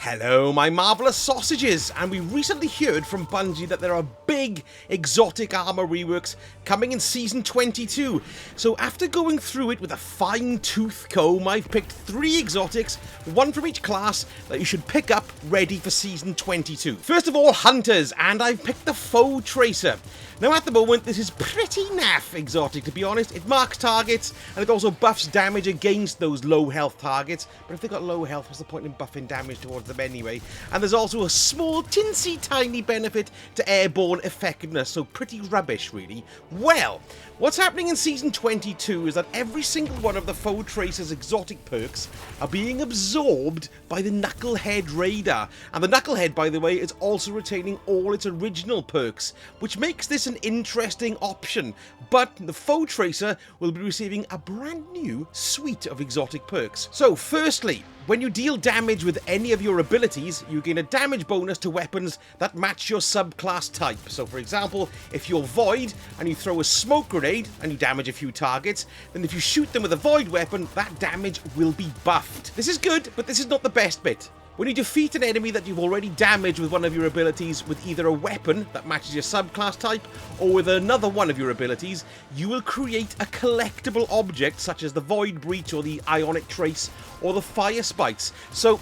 Hello, my marvellous sausages, and we recently heard from Bungie that there are big exotic armor reworks coming in Season 22. So after going through it with a fine-tooth comb, I've picked 3 exotics, one from each class, that you should pick up ready for Season 22. First of all, Hunters, and I've picked the Foe Tracer. Now at the moment, this is pretty naff exotic, to be honest. It marks targets, and it also buffs damage against those low health targets. But if they've got low health, what's the point in buffing damage towards them anyway? And there's also a small, tinsy, tiny benefit to airborne effectiveness, so pretty rubbish, really. Well, what's happening in Season 22 is that every single one of the Foe Tracer's exotic perks are being absorbed by the Knucklehead Radar. And the Knucklehead, by the way, is also retaining all its original perks, which makes this an interesting option. But the Foe Tracer will be receiving a brand new suite of exotic perks. So, firstly, when you deal damage with any of your abilities, you gain a damage bonus to weapons that match your subclass type. So for example, if you're Void and you throw a smoke grenade and you damage a few targets, then if you shoot them with a Void weapon, that damage will be buffed. This is good, but this is not the best bit. When you defeat an enemy that you've already damaged with one of your abilities with either a weapon that matches your subclass type or with another one of your abilities, you will create a collectible object such as the Void Breach or the Ionic Trace or the Fire Spikes. So,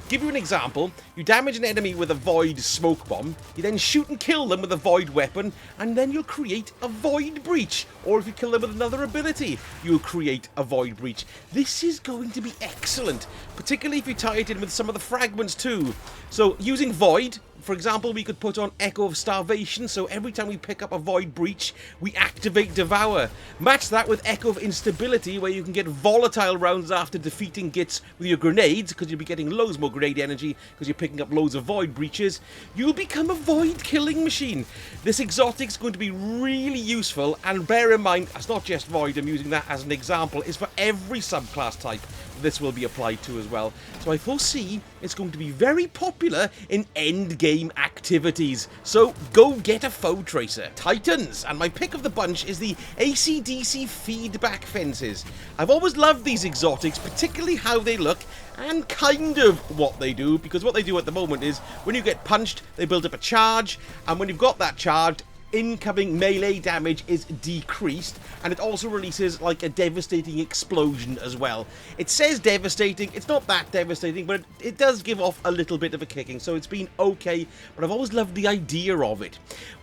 give you an example, you damage an enemy with a Void Smoke Bomb, you then shoot and kill them with a Void weapon, and then you'll create a Void Breach. Or if you kill them with another ability, you'll create a Void Breach. This is going to be excellent, particularly if you tie it in with some of the fragments too. So using Void, for example, we could put on Echo of Starvation, so every time we pick up a Void Breach, we activate Devour. Match that with Echo of Instability, where you can get volatile rounds after defeating gits with your grenades, because you'll be getting loads more grenade energy, because you're picking up loads of Void Breaches. You'll become a Void killing machine. This exotic's going to be really useful, and bear in mind, it's not just Void, I'm using that as an example, it's for every subclass type this will be applied to as well. So I foresee it's going to be very popular in endgame activities. So go get a Foe Tracer. Titans, and my pick of the bunch is the AC/DC feedback fences. I've always loved these exotics, particularly how they look and kind of what they do, because what they do at the moment is when you get punched, they build up a charge, and when you've got that charge, incoming melee damage is decreased, and it also releases like a devastating explosion as well. It says devastating, it's not that devastating, but it does give off a little bit of a kicking, so it's been okay, but I've always loved the idea of it.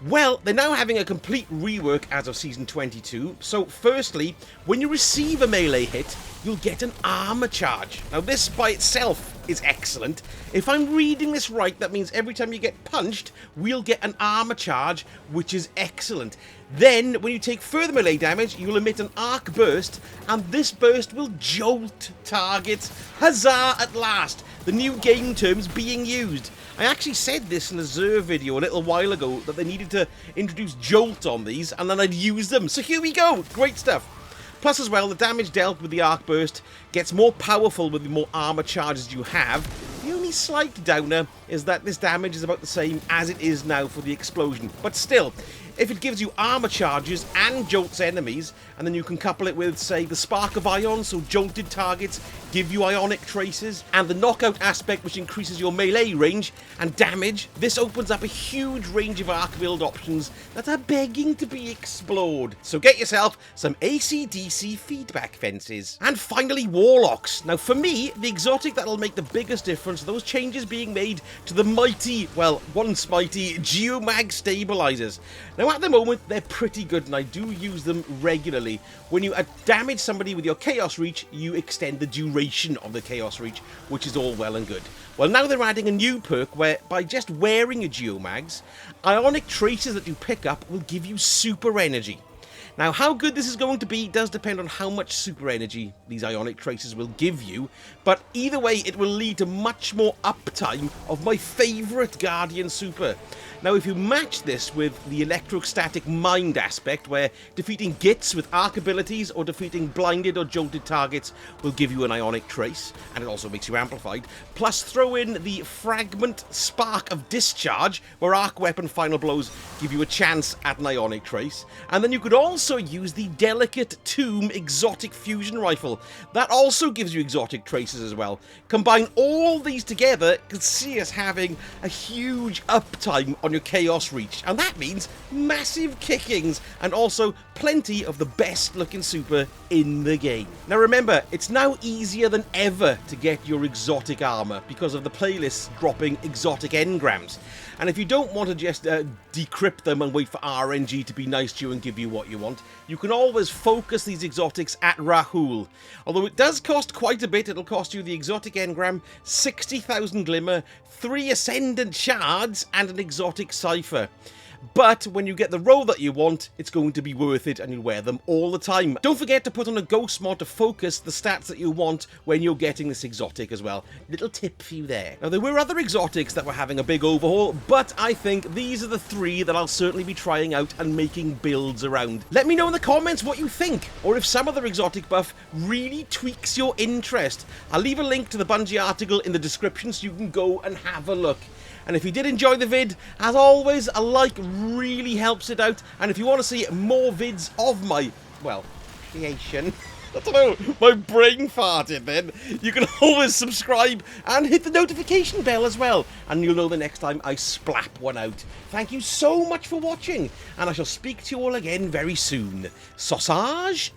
Well, they're now having a complete rework as of Season 22, so firstly, when you receive a melee hit, you'll get an armor charge. Now this by itself is excellent. If I'm reading this right, that means every time you get punched, we'll get an armor charge, which is excellent. Then, when you take further melee damage, you'll emit an arc burst, and this burst will jolt targets. Huzzah at last! The new game terms being used. I actually said this in a Xur video a little while ago, that they needed to introduce jolt on these, and then I'd use them. So here we go! Great stuff. Plus as well, the damage dealt with the arc burst gets more powerful with the more armor charges you have. The only slight downer is that this damage is about the same as it is now for the explosion. But still, if it gives you armor charges and jolts enemies, and then you can couple it with, say, the Spark of Ion, so jolted targets give you Ionic Traces, and the knockout aspect, which increases your melee range and damage, this opens up a huge range of arc build options that are begging to be explored. So get yourself some AC/DC feedback fences. And finally, Warlocks. Now for me, the exotic that'll make the biggest difference are those changes being made to the mighty, well, once mighty, Geomag stabilizers. Now at the moment, they're pretty good, and I do use them regularly. When you damage somebody with your Chaos Reach, you extend the duration of the Chaos Reach, which is all well and good. Well, now they're adding a new perk where, by just wearing your Geomags, Ionic Traces that you pick up will give you super energy. Now, how good this is going to be does depend on how much super energy these Ionic Traces will give you, but either way, it will lead to much more uptime of my favourite Guardian super. Now, if you match this with the electrostatic mind aspect, where defeating gits with arc abilities or defeating blinded or jolted targets will give you an ionic trace, and it also makes you amplified, plus throw in the fragment spark of discharge, where arc weapon final blows give you a chance at an ionic trace, and then you could also use the delicate tomb exotic fusion rifle. That also gives you exotic traces as well. Combine all these together, you can see us having a huge uptime on your chaos reach, and that means massive kickings and also plenty of the best looking super in the game. Now remember, it's now easier than ever to get your exotic armor because of the playlists dropping exotic engrams. And if you don't want to just decrypt them and wait for RNG to be nice to you and give you what you want, you can always focus these exotics at Rahul. Although it does cost quite a bit, it'll cost you the exotic engram, 60,000 glimmer, 3 ascendant shards, and an exotic cipher. But when you get the roll that you want, it's going to be worth it and you'll wear them all the time. Don't forget to put on a ghost mod to focus the stats that you want when you're getting this exotic as well. Little tip for you there. Now, there were other exotics that were having a big overhaul, but I think these are the 3 that I'll certainly be trying out and making builds around. Let me know in the comments what you think, or if some other exotic buff really tweaks your interest. I'll leave a link to the Bungie article in the description so you can go and have a look. And if you did enjoy the vid, as always, a like really helps it out. And if you want to see more vids of my, well, creation, I don't know, my brain farted then, you can always subscribe and hit the notification bell as well. And you'll know the next time I splap one out. Thank you so much for watching, and I shall speak to you all again very soon. Sausage?